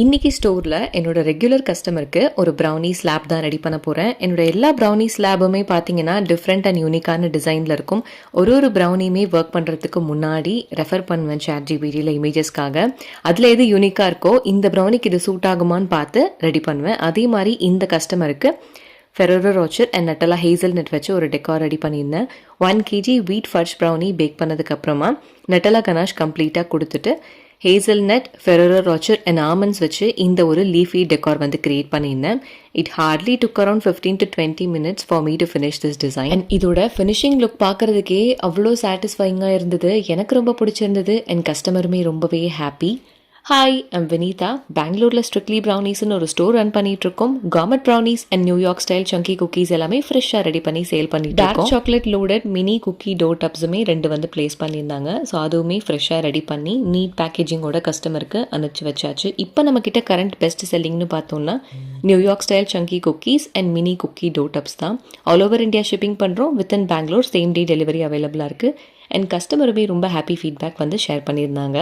இன்னைக்கு ஸ்டோரில் என்னோட ரெகுலர் கஸ்டமருக்கு ஒரு ப்ரௌனி ஸ்லாப் தான் ரெடி பண்ண போகிறேன். என்னோட எல்லா ப்ரௌனி ஸ்லாபுமே பார்த்தீங்கன்னா டிஃப்ரெண்ட் அண்ட் யூனிக்கான டிசைனில் இருக்கும். ஒரு ப்ரௌனியுமே ஒர்க் பண்ணுறதுக்கு முன்னாடி ரெஃபர் பண்ணுவேன் ChatGPTயில் இமேஜஸ்க்காக. அதில் எது யூனிக்காக இருக்கோ இந்த ப்ரௌனிக்கு இது சூட் ஆகுமான்னு பார்த்து ரெடி பண்ணுவேன். அதே மாதிரி இந்த கஸ்டமருக்கு Ferrero Rocher and நட்டலா hazel nut வச்சு ஒரு டெக்கார் ரெடி பண்ணியிருந்தேன். 1 kg வீட் ஃபர்ஷ் ப்ரௌனி பேக் பண்ணதுக்கப்புறமா நட்டலா கனாஷ் கம்ப்ளீட்டாக கொடுத்துட்டு hazelnut, Ferrero Rocher and almonds வச்சு இந்த ஒரு லீஃபி டெக்கார் வந்து கிரியேட் பண்ணியிருந்தேன். It Hartley took around 15 to 20 minutes for me to finish this design. And இதோட ஃபினிஷிங் லுக் பார்க்கறதுக்கே அவ்வளோ சாட்டிஸ்ஃபைங்காக இருந்தது. எனக்கு ரொம்ப பிடிச்சிருந்தது அண்ட் கஸ்டமருமே ரொம்பவே ஹாப்பி. Hi, I'm Vineetha. பெங்களூரில் ஸ்ட்ரிக்ட்லி ப்ரௌனிஸ்னு ஒரு ஸ்டோர் ரன் பண்ணிட்டு இருக்கோம். Government brownies and New York style chunky cookies எல்லாமே ஃப்ரெஷ்ஷாக ரெடி பண்ணி சேல் பண்ணிட்டு இருக்கோம். Dark chocolate loaded mini cookie dough டப்ஸுமே 2 வந்து பிளேஸ் பண்ணியிருந்தாங்க. ஸோ அதுவுமே ஃப்ரெஷ்ஷாக ரெடி பண்ணி நீட் பேக்கேஜிங்கோட கஸ்டமருக்கு அனுப்பிச்சு வச்சாச்சு. இப்போ நம்ம கிட்ட கரண்ட் பெஸ்ட் செல்லிங்னு பார்த்தோம்னா New York style chunky cookies and mini cookie dough tubs தான். ஆல் ஓவர் இந்தியா ஷிப்பிங் பண்ணுறோம். Within Bangalore same day delivery அவைலபிளாக இருக்குது. அண்ட் கஸ்டமருமே ரொம்ப ஹாப்பி ஃபீட்பேக் வந்து ஷேர் பண்ணியிருந்தாங்க.